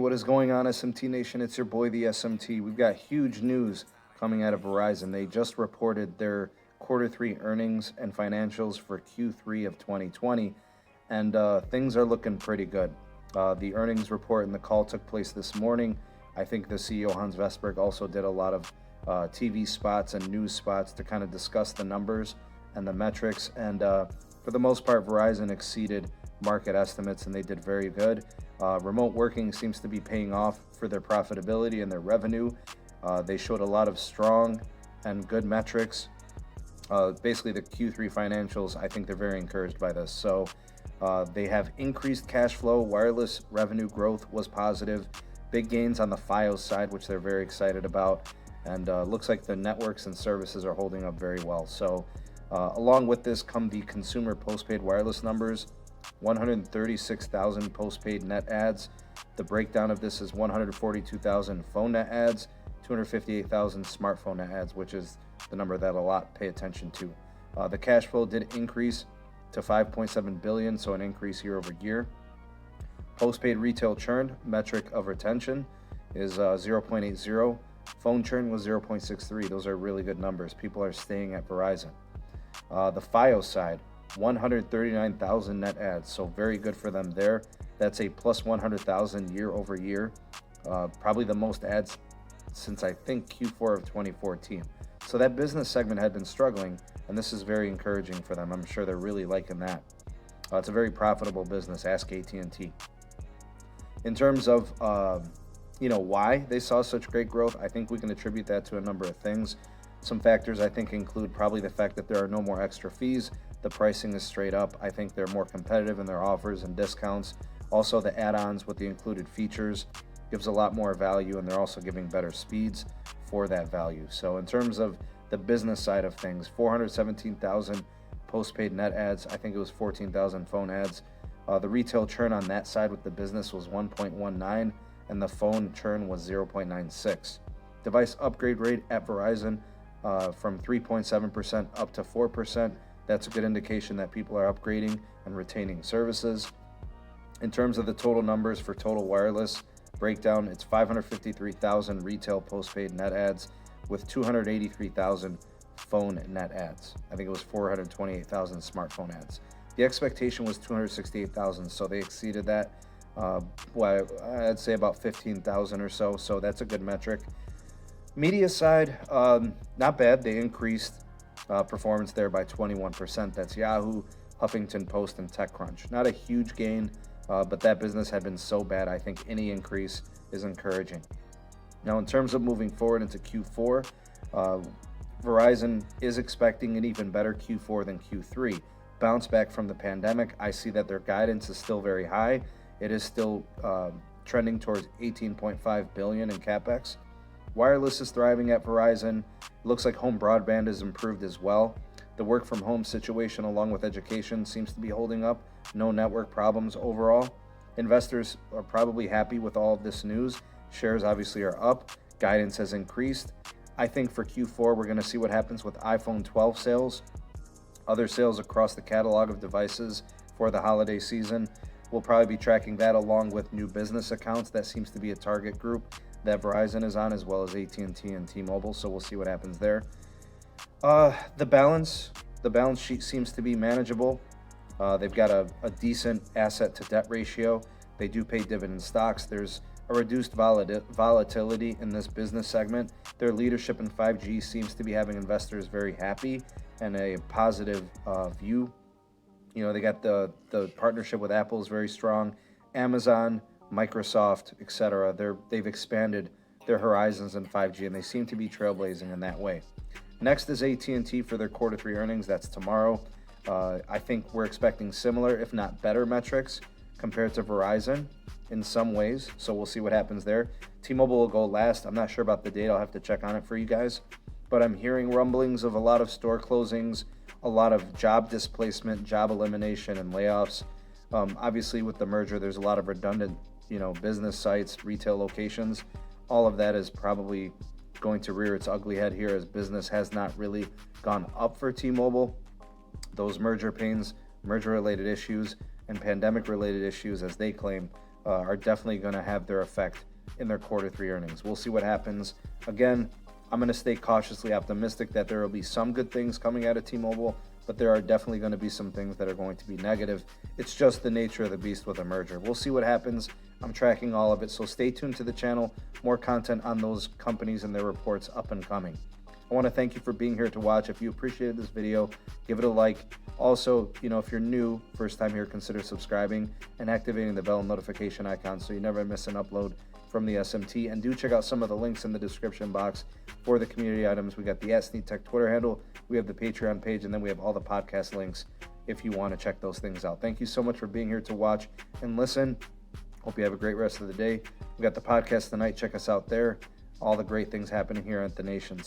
what is going on, SMT Nation? It's your boy, the SMT. We've got huge news coming out of Verizon. They just reported their Q3 earnings and financials for Q3 of 2020, and things are looking pretty good. The earnings report and the call took place this morning. I think the CEO, Hans Vestberg, also did a lot of TV spots and news spots to kind of discuss the numbers and the metrics, and for the most part, Verizon exceeded market estimates, and they did very good. Remote working seems to be paying off for their profitability and their revenue. They showed a lot of strong and good metrics. Basically, the Q3 financials, I think they're very encouraged by this. So they have increased cash flow. Wireless revenue growth was positive. Big gains on the Fios side, which they're very excited about. And looks like the networks and services are holding up very well. So along with this come the consumer postpaid wireless numbers. 136,000 postpaid net adds. The breakdown of this is 142,000 phone net adds, 258,000 smartphone net adds, which is the number that a lot pay attention to. The cash flow did increase to $5.7 billion, so an increase year over year. Postpaid retail churn, metric of retention, is 0.80. Phone churn was 0.63. Those are really good numbers. People are staying at Verizon. The Fios side, 139,000 net adds, so very good for them there. That's a plus 100,000 year over year, probably the most adds since I think Q4 of 2014. So that business segment had been struggling, and this is very encouraging for them. I'm sure they're really liking that. It's a very profitable business. Ask AT&T. In terms of why they saw such great growth, I think we can attribute that to a number of things. Some factors I think include probably the fact that there are no more extra fees. The pricing is straight up. I think they're more competitive in their offers and discounts. Also, the add-ons with the included features gives a lot more value, and they're also giving better speeds for that value. So in terms of the business side of things, 417,000 postpaid net adds. I think it was 14,000 phone adds. The retail churn on that side with the business was 1.19, and the phone churn was 0.96. Device upgrade rate at Verizon from 3.7% up to 4%. That's a good indication that people are upgrading and retaining services. In terms of the total numbers for total wireless breakdown, it's 553,000 retail postpaid net adds with 283,000 phone net adds. I think it was 428,000 smartphone adds. The expectation was 268,000, so they exceeded that. I'd say about 15,000 or so, so that's a good metric. Media side, not bad. They increased performance there by 21%. That's Yahoo, Huffington Post, and TechCrunch. Not a huge gain, but that business had been so bad, I think any increase is encouraging. Now, in terms of moving forward into Q4, Verizon is expecting an even better Q4 than Q3. Bounce back from the pandemic, I see that their guidance is still very high. It is still trending towards $18.5 billion in CapEx. Wireless is thriving at Verizon. Looks like home broadband has improved as well. The work from home situation along with education seems to be holding up. No network problems overall. Investors are probably happy with all of this news. Shares obviously are up. Guidance has increased. I think for Q4, we're going to see what happens with iPhone 12 sales. Other sales across the catalog of devices for the holiday season. We'll probably be tracking that along with new business accounts. That seems to be a target group that Verizon is on, as well as AT&T and T-Mobile, so we'll see what happens there. The balance sheet seems to be manageable. They've got a decent asset to debt ratio. They do pay dividend stocks. There's a reduced volatility in this business segment. Their leadership in 5G seems to be having investors very happy and a positive view. They got the partnership with Apple is very strong. Amazon, Microsoft, etc. They've expanded their horizons in 5G, and they seem to be trailblazing in that way. Next is AT&T for their Q3 earnings. That's tomorrow. I think we're expecting similar, if not better, metrics compared to Verizon in some ways. So we'll see what happens there. T-Mobile will go last. I'm not sure about the date. I'll have to check on it for you guys. But I'm hearing rumblings of a lot of store closings, a lot of job displacement, job elimination, and layoffs. Obviously, with the merger, there's a lot of redundant, business sites, retail locations. All of that is probably going to rear its ugly head here as business has not really gone up for T-Mobile. Those merger pains, merger-related issues, and pandemic-related issues, as they claim, are definitely going to have their effect in their quarter 3 earnings. We'll see what happens. Again, I'm going to stay cautiously optimistic that there will be some good things coming out of T-Mobile, but there are definitely going to be some things that are going to be negative. It's just the nature of the beast with a merger. We'll see what happens. I'm tracking all of it, so stay tuned to the channel. More content on those companies and their reports up and coming. I want to thank you for being here to watch. If you appreciated this video, give it a like. Also, if you're new, first time here, consider subscribing and activating the bell and notification icon so you never miss an upload from the SMT. And do check out some of the links in the description box for the community items. We got the @SneedTech Twitter handle, we have the Patreon page, and then we have all the podcast links if you want to check those things out. Thank you so much for being here to watch and listen. Hope you have a great rest of the day. We got the podcast tonight. Check us out there. All the great things happening here at the Nations.